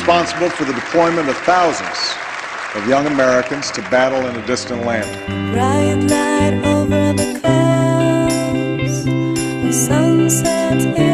responsible for the deployment of thousands of young Americans to battle in a distant land. Bright light over the clouds, the sunset